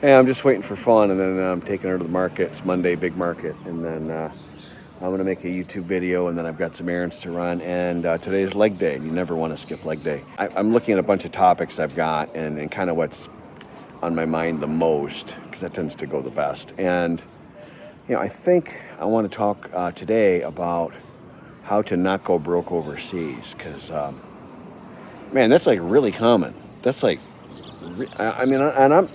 Hey, I'm just waiting for fun, and then I'm taking her to the market. It's Monday, big market, and then I'm gonna make a YouTube video, and then I've got some errands to run. And today's leg day. You never want to skip leg day. I'm looking at a bunch of topics I've got, and kind of what's on my mind the most, because that tends to go the best. And I think I want to talk today about how to not go broke overseas, because man, that's like really common. That's like, I mean, and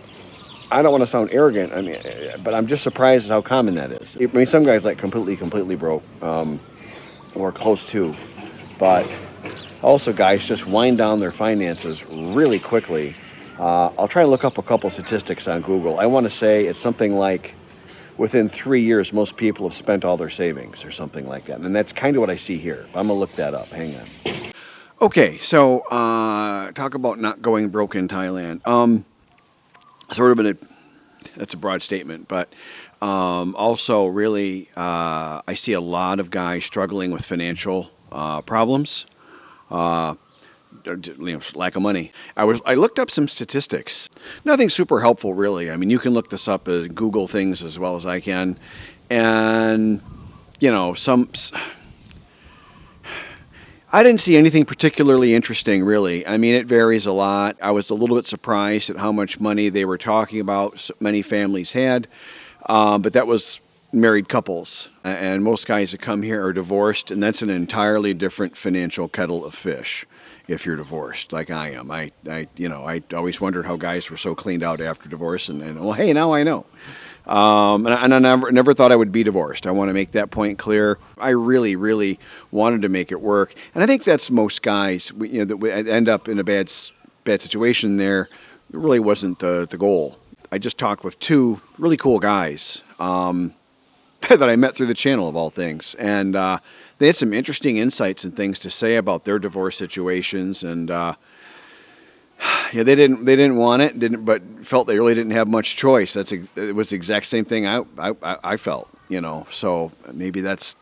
I don't want to sound arrogant. I mean, but I'm just surprised at how common that is. I mean, some guys like completely broke, or close to, but also guys just wind down their finances really quickly. I'll try to look up a couple statistics on Google. I want to say it's something like within 3 years, most people have spent all their savings or something like that. And that's kind of what I see here. But I'm going to look that up. Hang on. Okay, so talk about not going broke in Thailand. That's a broad statement, but also really I see a lot of guys struggling with financial problems, lack of money. I looked up some statistics. Nothing super helpful really. I mean, you can look this up at Google things as well as I can, and some. I didn't see anything particularly interesting, really. I mean, it varies a lot. I was a little bit surprised at how much money they were talking about, so many families had, but that was married couples. And most guys that come here are divorced, and that's an entirely different financial kettle of fish if you're divorced, like I am. I always wondered how guys were so cleaned out after divorce, and well, hey, now I know. And I never thought I would be divorced. I want to make that point clear. I really wanted to make it work, and I think that's most guys. That we end up in a bad situation there. It really wasn't the goal. I just talked with two really cool guys that I met through the channel of all things, and they had some interesting insights and things to say about their divorce situations, and yeah, they didn't want it, but felt they really didn't have much choice. It was the exact same thing I felt, So maybe that's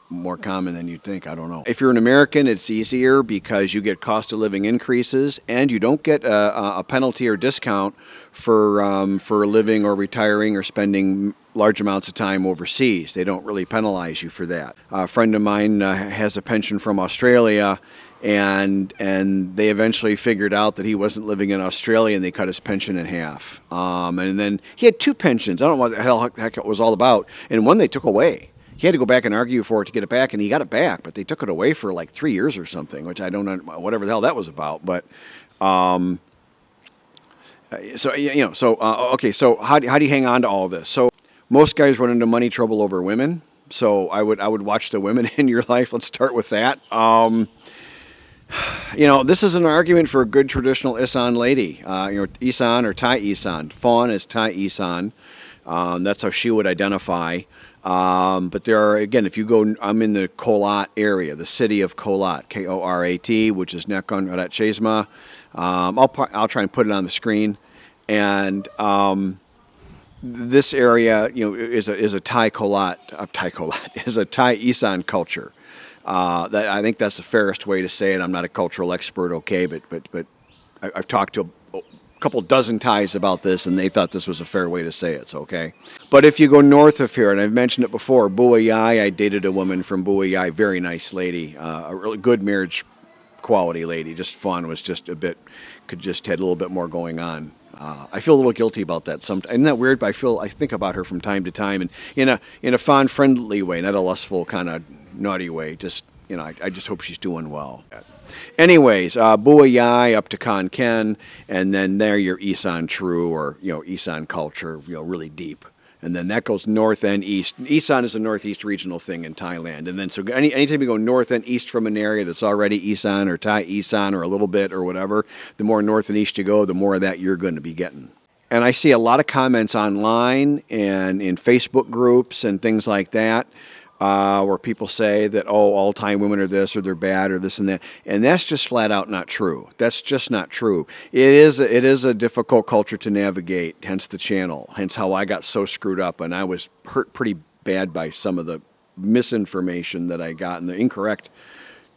more common than you'd think. I don't know. If you're an American, it's easier because you get cost of living increases, and you don't get a penalty or discount for living or retiring or spending large amounts of time overseas. They don't really penalize you for that. A friend of mine has a pension from Australia, and they eventually figured out that he wasn't living in Australia, and they cut his pension in half. And then he had two pensions. I don't know what the heck it was all about. And one they took away. He had to go back and argue for it to get it back, and he got it back, but they took it away for like 3 years or something, which I don't know, whatever the hell that was about. But okay. So how do you hang on to all this? So most guys run into money trouble over women. So I would watch the women in your life. Let's start with that. This is an argument for a good traditional Isan lady. Isan or Thai Isan. Fawn is Thai Isan. That's how she would identify. But there are, again, if you go, I'm in the Kolat area, the city of Kolat, Korat, which is Nakhon Ratchasima. I'll try and put it on the screen. And this area, is a Thai Kolat, is a Thai Isan culture. That I think that's the fairest way to say it. I'm not a cultural expert, okay, but I've talked to a couple dozen Thais about this, and they thought this was a fair way to say it. So okay. But if you go north of here, and I've mentioned it before, Buayai, I dated a woman from Buayai, very nice lady, a really good marriage quality lady, just fun, was just had a little bit more going on. I feel a little guilty about that. Isn't that weird? But I think about her from time to time, and in a fond, friendly way, not a lustful kind of naughty way. Just I just hope she's doing well. Anyways, Buayai up to Khon Ken, and then there you're Isan True, or Isan culture, really deep. And then that goes north and east. Isan is a northeast regional thing in Thailand. And then so anytime you go north and east from an area that's already Isan or Thai Isan or a little bit or whatever, the more north and east you go, the more of that you're going to be getting. And I see a lot of comments online and in Facebook groups and things like that, where people say that, all Thai women are this, or they're bad, or this and that. And that's just flat out not true. That's just not true. It is a difficult culture to navigate, hence the channel, hence how I got so screwed up, and I was hurt pretty bad by some of the misinformation that I got, and the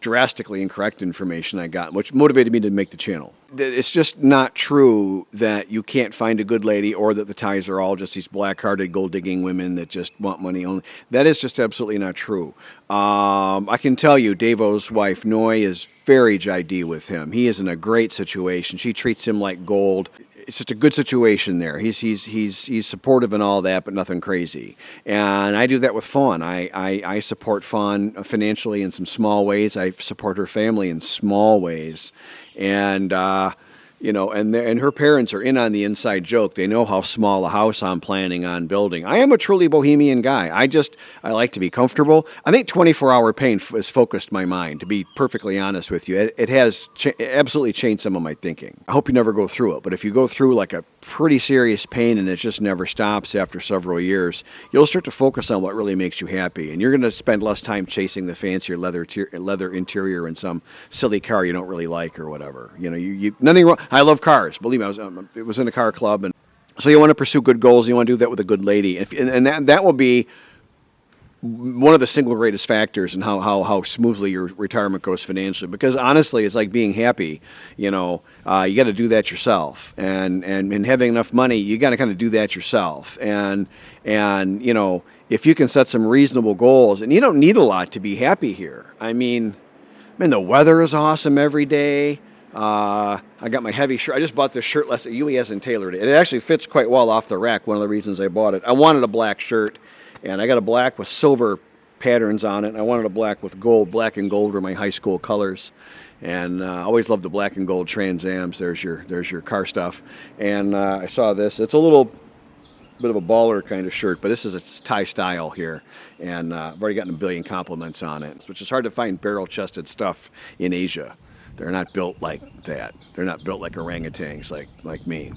drastically incorrect information I got, which motivated me to make the channel. It's just not true that you can't find a good lady, or that the Thais are all just these black-hearted, gold-digging women that just want money only. That is just absolutely not true. I can tell you, Devo's wife, Noi, is very JD with him. He is in a great situation. She treats him like gold. It's just a good situation there. He's supportive and all that, but nothing crazy. And I do that with Fawn. I support Fawn financially in some small ways. I support her family in small ways, and and her parents are in on the inside joke. They know how small a house I'm planning on building. I am a truly bohemian guy. I like to be comfortable. I think 24-hour pain has focused my mind, to be perfectly honest with you. It has absolutely changed some of my thinking. I hope you never go through it, but if you go through like a pretty serious pain and it just never stops after several years, you'll start to focus on what really makes you happy, and you're going to spend less time chasing the fancier leather interior in some silly car you don't really like or whatever. You nothing wrong. I love cars. Believe me, it was in a car club, and so you want to pursue good goals. You want to do that with a good lady, and that will be one of the single greatest factors in how smoothly your retirement goes financially. Because honestly, it's like being happy. You got to do that yourself, and having enough money, you got to kind of do that yourself. And if you can set some reasonable goals, and you don't need a lot to be happy here. I mean, the weather is awesome every day. I got my heavy shirt. I just bought this shirt last. Yui hasn't tailored it. It actually fits quite well off the rack. One of the reasons I bought it. I wanted a black shirt, and I got a black with silver patterns on it. And I wanted a black with gold. Black and gold were my high school colors, and I always loved the black and gold Trans Ams. There's your car stuff. And I saw this. It's a little bit of a baller kind of shirt, but this is a Thai style here, and I've already gotten a billion compliments on it, which is hard to find barrel-chested stuff in Asia. They're not built like that. They're not built like orangutans, like me.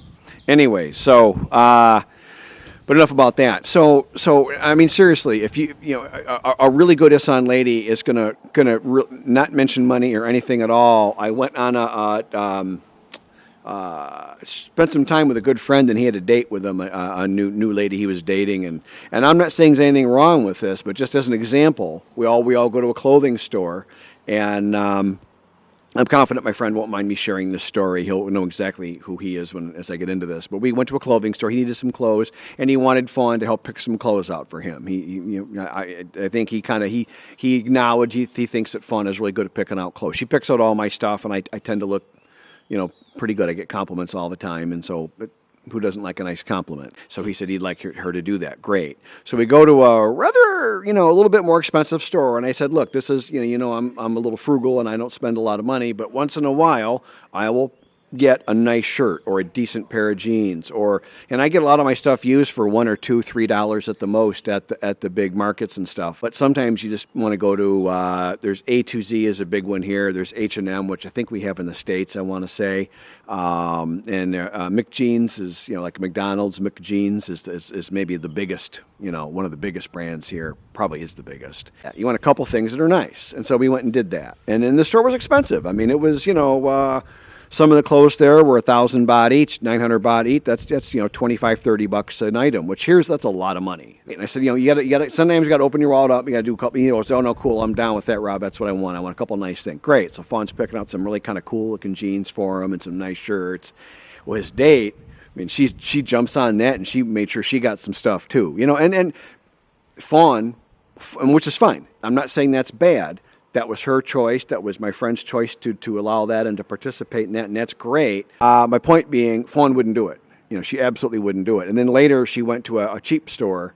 Anyway, so but enough about that. So I mean, seriously, if a really good Isan lady is gonna not mention money or anything at all. I went on spent some time with a good friend, and he had a date with him, a new lady he was dating, and I'm not saying there's anything wrong with this, but just as an example, we all go to a clothing store, and I'm confident my friend won't mind me sharing this story. He'll know exactly who he is as I get into this. But we went to a clothing store. He needed some clothes, and he wanted Fawn to help pick some clothes out for him. I think he acknowledged he thinks that Fawn is really good at picking out clothes. She picks out all my stuff, and I tend to look, pretty good. I get compliments all the time, and so who doesn't like a nice compliment? So he said he'd like her to do that. Great. So we go to a rather, a little bit more expensive store, and I said, look, this is, I'm a little frugal and I don't spend a lot of money, but once in a while I will get a nice shirt or a decent pair of jeans, and I get a lot of my stuff used for $1 or $2, $3 at the most at the big markets and stuff. But sometimes you just want to go to there's A2Z is a big one here. There's H&M, which I think we have in the States, I want to say, and McJeans is like McDonald's. McJeans is maybe the biggest, one of the biggest brands here. Probably is the biggest. You want a couple things that are nice, and so we went and did that. And then the store was expensive. I mean, it was some of the clothes there were 1,000 baht each, 900 baht each. That's $25, $30 an item, which that's a lot of money. And I said, you got sometimes you got to open your wallet up. You got to do a couple. Say, oh no, cool, I'm down with that, Rob. That's what I want. I want a couple nice things. Great. So Fawn's picking out some really kind of cool looking jeans for him and some nice shirts. Well, his date, she jumps on that, and she made sure she got some stuff too. And Fawn, which is fine. I'm not saying that's bad. That was her choice. That was my friend's choice to allow that and to participate in that, and that's great. My point being, Fawn wouldn't do it. She absolutely wouldn't do it. And then later she went to a cheap store,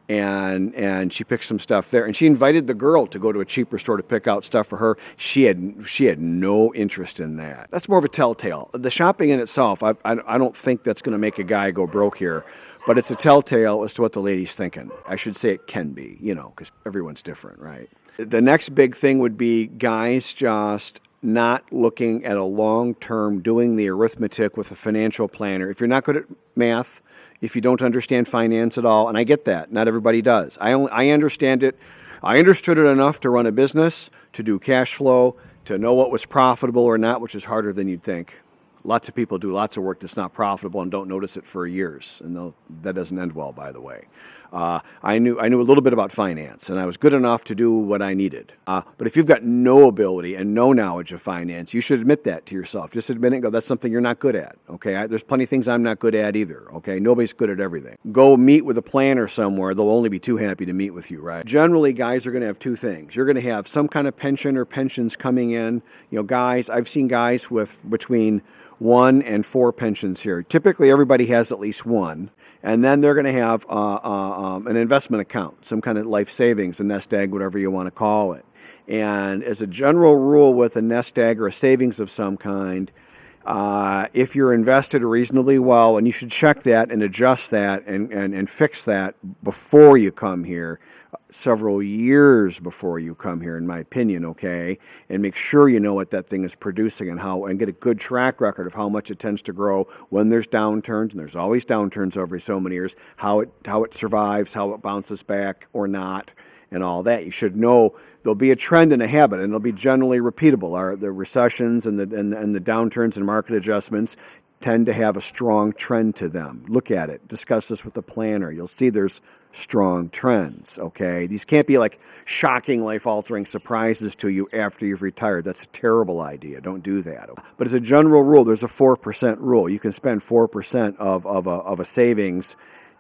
and she picked some stuff there. And she invited the girl to go to a cheaper store to pick out stuff for her. She had no interest in that. That's more of a telltale. The shopping in itself, I don't think that's going to make a guy go broke here. But it's a telltale as to what the lady's thinking. I should say it can be, because everyone's different, right? The next big thing would be guys just not looking at a long-term, doing the arithmetic with a financial planner. If you're not good at math, if you don't understand finance at all, and I get that, not everybody does. I understand it. I understood it enough to run a business, to do cash flow, to know what was profitable or not, which is harder than you'd think. Lots of people do lots of work that's not profitable and don't notice it for years, and that doesn't end well, by the way. I knew a little bit about finance, and I was good enough to do what I needed. But if you've got no ability and no knowledge of finance, you should admit that to yourself. Just admit it and go, that's something you're not good at. Okay, there's plenty of things I'm not good at either. Okay, nobody's good at everything. Go meet with a planner somewhere. They'll only be too happy to meet with you, right? Generally, guys are going to have two things. You're going to have some kind of pension or pensions coming in. Guys, I've seen guys with between 1 and 4 pensions here. Typically, everybody has at least one. And then they're going to have an investment account, some kind of life savings, a nest egg, whatever you want to call it. And as a general rule with a nest egg or a savings of some kind, if you're invested reasonably well, and you should check that and adjust that and fix that before you come here, several years before you come here, in my opinion, okay? And make sure you know what that thing is producing and get a good track record of how much it tends to grow when there's downturns, and there's always downturns every so many years, how it survives, how it bounces back or not, and all that. You should know there'll be a trend and a habit, and it'll be generally repeatable. The recessions and the downturns and market adjustments tend to have a strong trend to them. Look at it. Discuss this with the planner. You'll see there's strong trends, okay? These can't be like shocking, life-altering surprises to you after you've retired. That's a terrible idea. Don't do that. But as a general rule, there's a 4% rule. You can spend 4% of a savings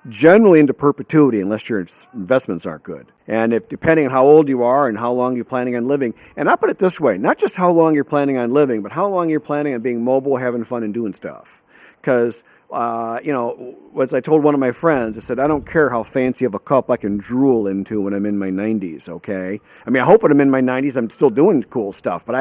generally into perpetuity unless your investments aren't good. And if depending on how old you are and how long you're planning on living, and I put it this way, not just how long you're planning on living, but how long you're planning on being mobile, having fun, and doing stuff. Because as I told one of my friends, I said, I don't care how fancy of a cup I can drool into when I'm in my 90s, okay? I mean, I hope when I'm in my 90s I'm still doing cool stuff, but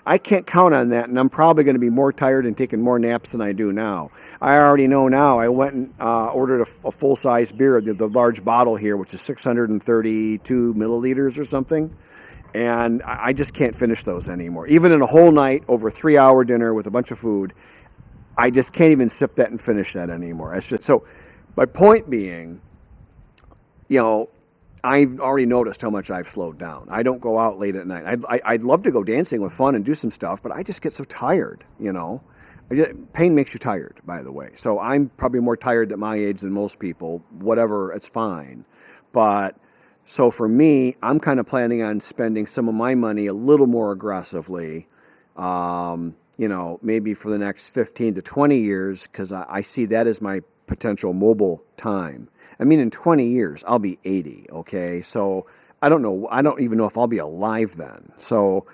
I can't count on that, and I'm probably going to be more tired and taking more naps than I do now. I already know now. I went and ordered a full-size beer, the large bottle here, which is 632 milliliters or something, and I just can't finish those anymore. Even in a whole night over a 3-hour dinner with a bunch of food, I just can't even sip that and finish that anymore. It's just, so my point being, I've already noticed how much I've slowed down. I don't go out late at night. I'd love to go dancing with fun and do some stuff, but I just get so tired, Pain makes you tired, by the way. So I'm probably more tired at my age than most people. Whatever, it's fine. But so for me, I'm kind of planning on spending some of my money a little more aggressively, maybe for the next 15 to 20 years, because I see that as my potential mobile time. I mean, in 20 years, I'll be 80, okay? So I don't know. I don't even know if I'll be alive then. So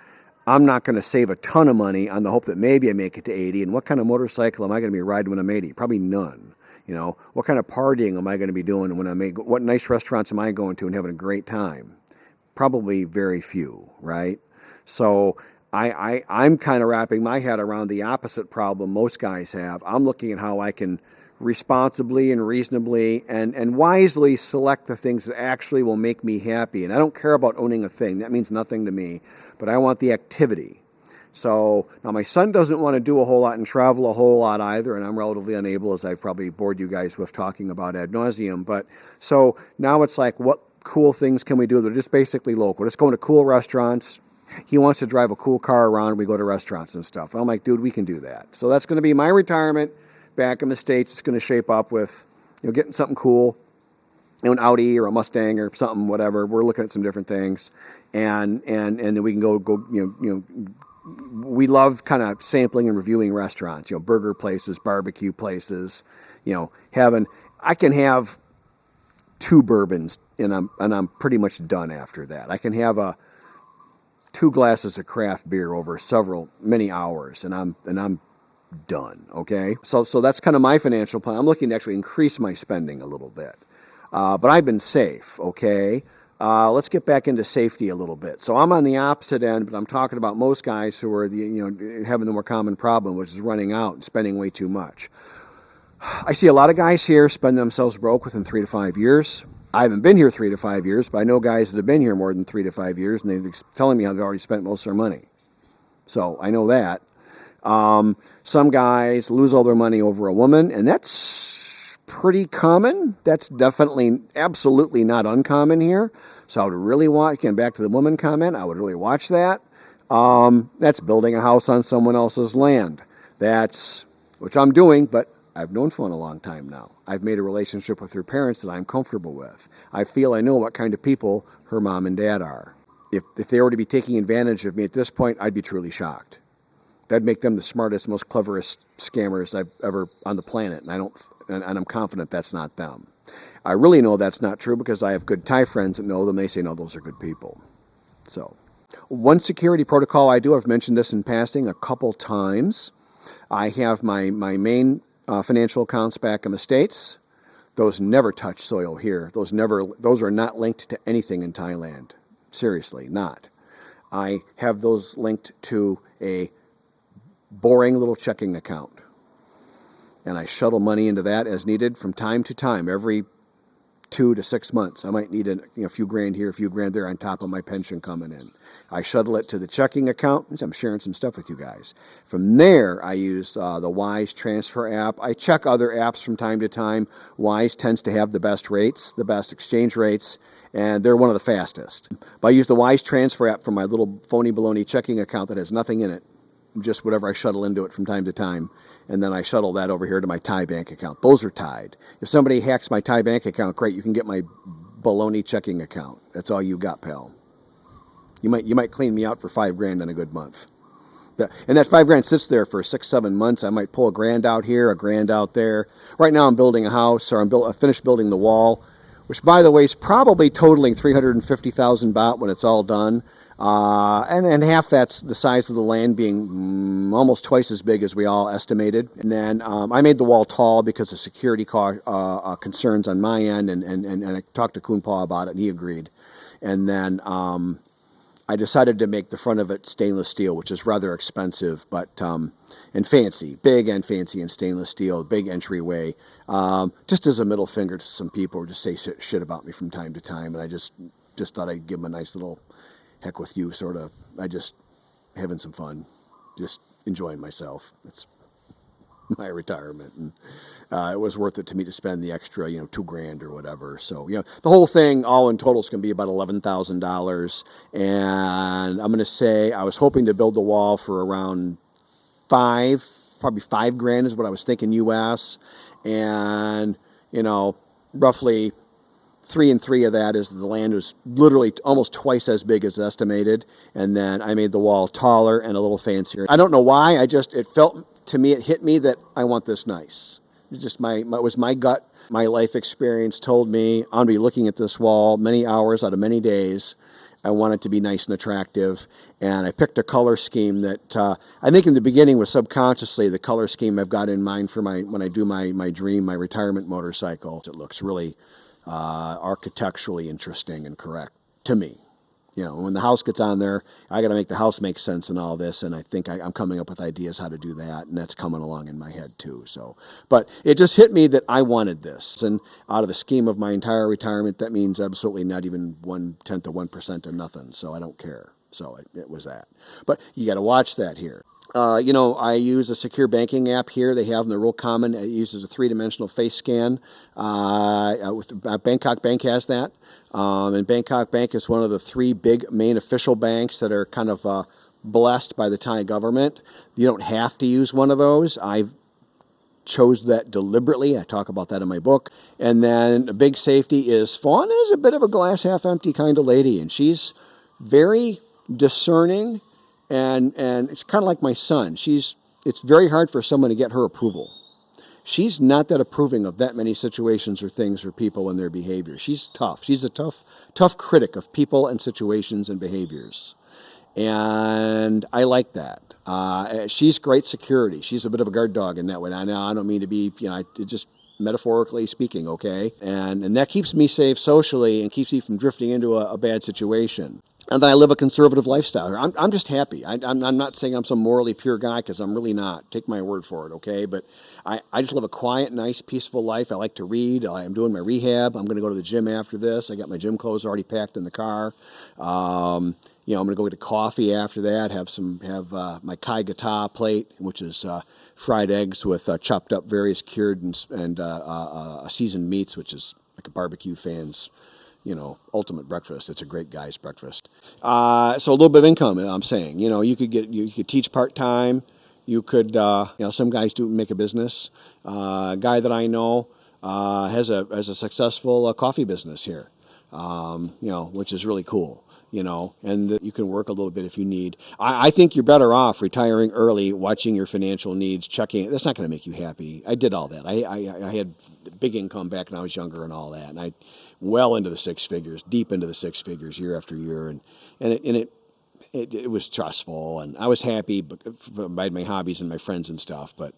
I'm not going to save a ton of money on the hope that maybe I make it to 80. And what kind of motorcycle am I going to be riding when I'm 80? Probably none. What kind of partying am I going to be doing when what nice restaurants am I going to and having a great time? Probably very few, right? So I'm kind of wrapping my head around the opposite problem most guys have. I'm looking at how I can responsibly and reasonably and wisely select the things that actually will make me happy. And I don't care about owning a thing. That means nothing to me. But I want the activity. So now my son doesn't want to do a whole lot and travel a whole lot either, and I'm relatively unable, as I've probably bored you guys with talking about ad nauseum. But so now it's like, what cool things can we do? They're just basically local. Just going to cool restaurants. He wants to drive a cool car around. We go to restaurants and stuff. I'm like, dude, we can do that. So that's going to be my retirement back in the States. It's going to shape up with, getting something cool, an Audi or a Mustang or something, whatever. We're looking at some different things, and then we can go. We love kind of sampling and reviewing restaurants. Burger places, barbecue places. I can have 2 bourbons and I'm pretty much done after that. I can have 2 glasses of craft beer over many hours, and I'm done. Okay, so that's kind of my financial plan. I'm looking to actually increase my spending a little bit, but I've been safe. Okay, let's get back into safety a little bit. So I'm on the opposite end, but I'm talking about most guys who are having the more common problem, which is running out and spending way too much. I see a lot of guys here spend themselves broke within 3 to 5 years. I haven't been here 3 to 5 years, but I know guys that have been here more than 3 to 5 years, and they're telling me how they've already spent most of their money. So I know that. Some guys lose all their money over a woman, and that's pretty common. That's definitely, absolutely not uncommon here. So I would really again, back to the woman comment, I would really watch that. That's building a house on someone else's land. Which I'm doing, but I've known Fawn a long time now. I've made a relationship with her parents that I'm comfortable with. I feel I know what kind of people her mom and dad are. If they were to be taking advantage of me at this point, I'd be truly shocked. That'd make them the smartest, most cleverest scammers I've ever on the planet, and I'm confident that's not them. I really know that's not true because I have good Thai friends that know them. They say, no, those are good people. So, one security protocol I do, I've mentioned this in passing a couple times. I have my main financial accounts back in the States. Those never touch soil here. Those are not linked to anything in Thailand. Seriously, not. I have those linked to a boring little checking account. And I shuttle money into that as needed from time to time, every 2 to 6 months. I might need a few grand here, a few grand there on top of my pension coming in. I shuttle it to the checking account. I'm sharing some stuff with you guys. From there, I use the Wise Transfer app. I check other apps from time to time. Wise tends to have the best rates, the best exchange rates, and they're one of the fastest. But I use the Wise Transfer app for my little phony baloney checking account that has nothing in it, just whatever I shuttle into it from time to time. And then I shuttle that over here to my Thai bank account. Those are tied. If somebody hacks my Thai bank account, great, you can get my baloney checking account. That's all you got, pal. You might clean me out for $5,000 in a good month. And that $5,000 sits there for 6-7 months. I might pull $1,000 out here, $1,000 out there. Right now I'm building a house, or I finished building the wall, which, by the way, is probably totaling 350,000 baht when it's all done. And half that's the size of the land being almost twice as big as we all estimated. And then I made the wall tall because of security concerns on my end, and I talked to Kunpa about it, and he agreed. And then I decided to make the front of it stainless steel, which is rather expensive, but and fancy, big and fancy in stainless steel, big entryway, just as a middle finger to some people who just say shit about me from time to time, and I just thought I'd give them a nice little heck with you sort of. I just having some fun, just enjoying myself. It's my retirement, and it was worth it to me to spend the extra, $2,000 or whatever. So, the whole thing, all in total, is going to be about $11,000. And I'm going to say I was hoping to build the wall for around probably $5,000 is what I was thinking U.S. And roughly 3 and 3 of that is the land was literally almost twice as big as estimated, and then I made the wall taller and a little fancier. I don't know why. It felt to me, it hit me that I want this nice. It just it was my gut. My life experience told me I'm going to be looking at this wall many hours out of many days. I want it to be nice and attractive, and I picked a color scheme that I think in the beginning was subconsciously the color scheme I've got in mind for when I do my dream, my retirement motorcycle. It looks really architecturally interesting and correct to me. When the house gets on there, I got to make the house make sense and all this, and I think I'm coming up with ideas how to do that, and that's coming along in my head too. So, but it just hit me that I wanted this, and out of the scheme of my entire retirement, that means absolutely not even 1/10 of 1% of nothing. So I don't care. So it was that. But you got to watch that here. I use a secure banking app here. They have them. They're real common. It uses a 3-dimensional face scan. Bangkok Bank has that. And Bangkok Bank is one of the 3 big main official banks that are kind of blessed by the Thai government. You don't have to use one of those. I chose that deliberately. I talk about that in my book. And then a big safety is Fawn is a bit of a glass half empty kind of lady, and she's very discerning. And it's kind of like my son. It's very hard for someone to get her approval. She's not that approving of that many situations or things or people and their behavior. She's tough. She's a tough critic of people and situations and behaviors. And I like that. She's great security. She's a bit of a guard dog in that way. I don't mean to be, just metaphorically speaking, okay? And that keeps me safe socially and keeps me from drifting into a bad situation. And then I live a conservative lifestyle. I'm just happy. I'm not saying I'm some morally pure guy, because I'm really not. Take my word for it, okay? But I just live a quiet, nice, peaceful life. I like to read. I'm doing my rehab. I'm going to go to the gym after this. I got my gym clothes already packed in the car. I'm going to go get a coffee after that. Have my Kai Gata plate, which is fried eggs with chopped up various cured and seasoned meats, which is like a barbecue fan's ultimate breakfast. It's a great guy's breakfast. So a little bit of income, I'm saying. You could teach part-time. You could, some guys do make a business. A guy that I know has a successful coffee business here, which is really cool. And that you can work a little bit if you need. I think you're better off retiring early, watching your financial needs, checking. That's not going to make you happy. I did all that. I had big income back when I was younger and all that, and I well into the six figures, deep into the six figures year after year, and it was stressful, and I was happy by my hobbies and my friends and stuff. But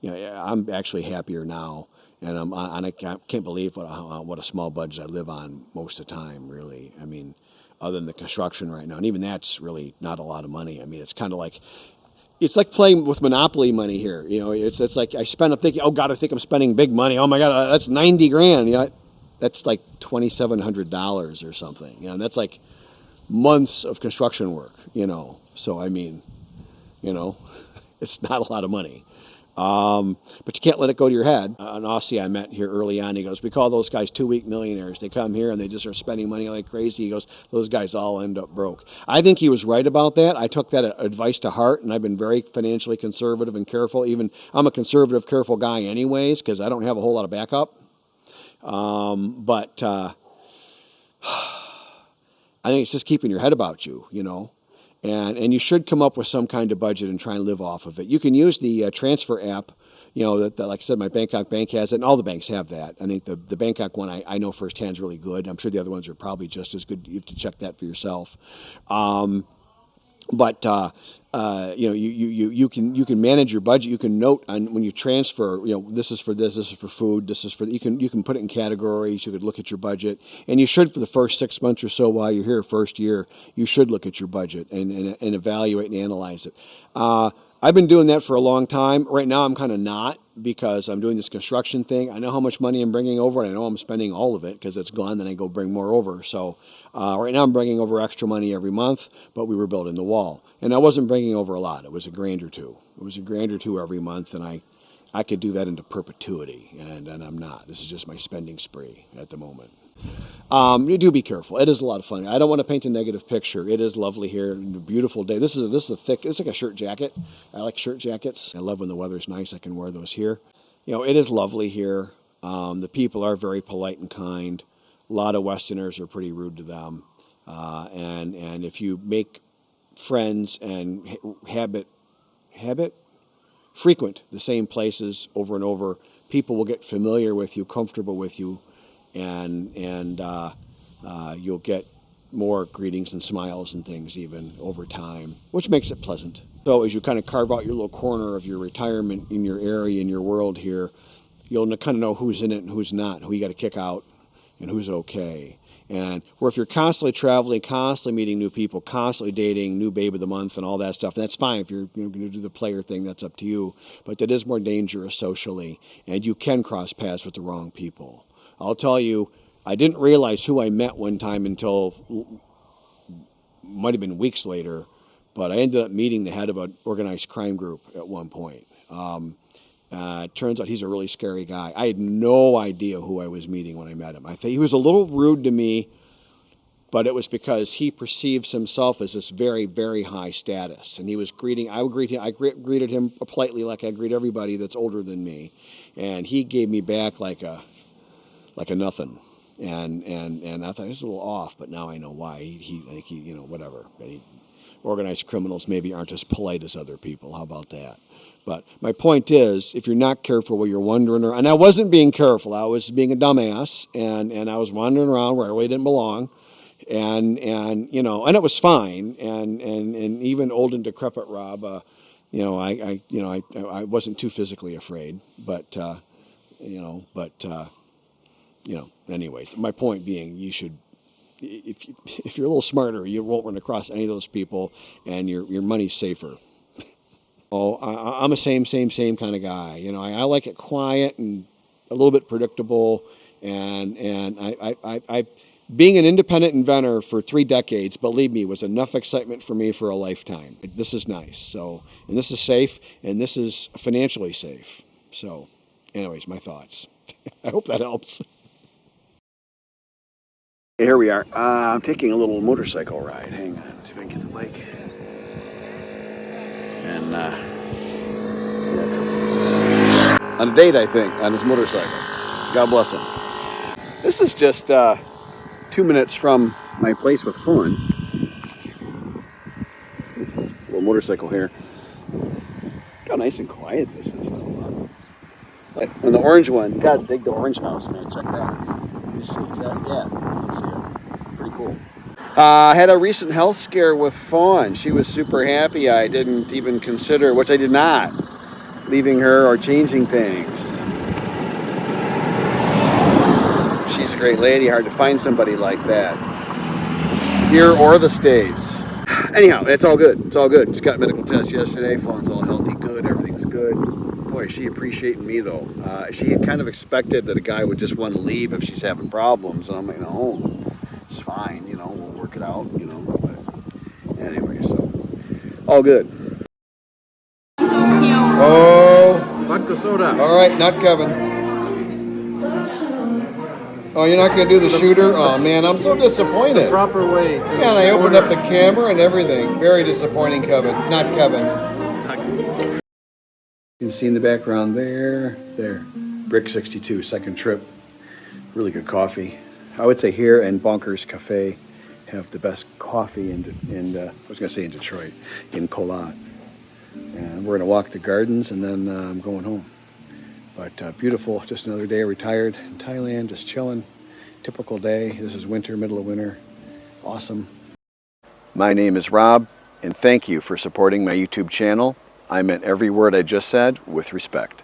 I'm actually happier now, and I can't believe what a small budget I live on most of the time. Really, I mean, other than the construction right now, and even that's really not a lot of money. I mean, it's like playing with Monopoly money here. It's like I'm thinking, oh God, I think I'm spending big money. Oh my God, that's 90 grand. That's like $2,700 or something. And that's like months of construction work. So I mean, you know, it's not a lot of money. But you can't let it go to your head. An Aussie I met here early on, he goes, we call those guys 2-week millionaires. They come here and they just are spending money like crazy. He goes, those guys all end up broke. I think he was right about that. I took that advice to heart, and I've been very financially conservative and careful. Even I'm a conservative, careful guy anyways, because I don't have a whole lot of backup. But I think it's just keeping your head about you. And you should come up with some kind of budget and try and live off of it. You can use the transfer app, that like I said, my Bangkok bank has it, and all the banks have that. I think the Bangkok one I know firsthand is really good. I'm sure the other ones are probably just as good. You have to check that for yourself. But you can manage your budget. You can note on when you transfer. This is for this. This is for food. This is for. You can put it in categories. You could look at your budget, and you should for the first 6 months or so while you're here, first year. You should look at your budget and evaluate and analyze it. I've been doing that for a long time. Right now, I'm kind of not because I'm doing this construction thing. I know how much money I'm bringing over, and I know I'm spending all of it because it's gone. Then I go bring more over. So right now, I'm bringing over extra money every month, but we were building the wall, and I wasn't bringing over a lot. It was $1,000 or $2,000. It was $1,000 or $2,000 every month, and I could do that into perpetuity, and I'm not. This is just my spending spree at the moment. You do be careful. It is a lot of fun. I don't want to paint a negative picture. It is lovely here. A beautiful day. This is a thick. It's like a shirt jacket. I like shirt jackets. I love when the weather's nice. I can wear those here. It is lovely here. The people are very polite and kind. A lot of Westerners are pretty rude to them. And if you make friends and frequent the same places over and over, people will get familiar with you, comfortable with you, and you'll get more greetings and smiles and things even over time, which makes it pleasant. So as you kind of carve out your little corner of your retirement in your area, in your world here, you'll kind of know who's in it and who's not, who you got to kick out and who's okay. And where if you're constantly traveling, constantly meeting new people, constantly dating, new babe of the month and all that stuff, and that's fine. If you're going to do the player thing, that's up to you. But that is more dangerous socially, and you can cross paths with the wrong people. I'll tell you, I didn't realize who I met one time until might have been weeks later, but I ended up meeting the head of an organized crime group at one point. Turns out he's a really scary guy. I had no idea who I was meeting when I met him. I think he was a little rude to me, but it was because he perceives himself as this very, very high status. And he was I greeted him politely like I greet everybody that's older than me. And he gave me back like a nothing. And I thought it was a little off, but now I know why. Whatever. Organized criminals maybe aren't as polite as other people. How about that? But my point is, if you're not careful while you're wandering around, and I wasn't being careful, I was being a dumbass, and I was wandering around where I really didn't belong, and it was fine, and even old and decrepit Rob, I wasn't too physically afraid, but anyways, my point being, you should, if you're a little smarter, you won't run across any of those people, and your money's safer. Oh, I'm a same kind of guy. I like it quiet and a little bit predictable. And I being an independent inventor for 3 decades, believe me, was enough excitement for me for a lifetime. This is nice. So, and this is safe, and this is financially safe. So, anyways, my thoughts. I hope that helps. Here we are. I'm taking a little motorcycle ride. Hang on, see if I can get the mic. And on a date, I think, on his motorcycle. God bless him. This is just 2 minutes from my place with Fawn. Little motorcycle here. Look how nice and quiet this is, though. And the orange one, you gotta dig the orange house, man. Check that out. You see, is that? Yeah, you can see it. Pretty cool. I had a recent health scare with Fawn. She was super happy. I didn't even consider, which I did not, leaving her or changing things. She's a great lady. Hard to find somebody like that here or the States. Anyhow, it's all good. It's all good. Just got a medical test yesterday. Fawn's all healthy, good. Everything's good. Boy, is she appreciating me, though. She had kind of expected that a guy would just want to leave if she's having problems. And I'm like, no, it's fine. You know, we'll work it out, you know. But anyway, so all good. Oh, Vodka soda. all right, not Kevin. Oh, you're not going to do the shooter? Oh, man, I'm so disappointed. The proper way. Yeah, and I opened up the camera and everything. Very disappointing, Kevin. Not Kevin. You can see in the background there. Brick 62, second trip. Really good coffee. I would say here and Bonkers Cafe have the best coffee in Detroit, in Colot. And we're going to walk the gardens and then I'm going home. But beautiful, just another day retired in Thailand, just chilling. Typical day. This is winter, middle of winter. Awesome. My name is Rob, and thank you for supporting my YouTube channel. I meant every word I just said with respect.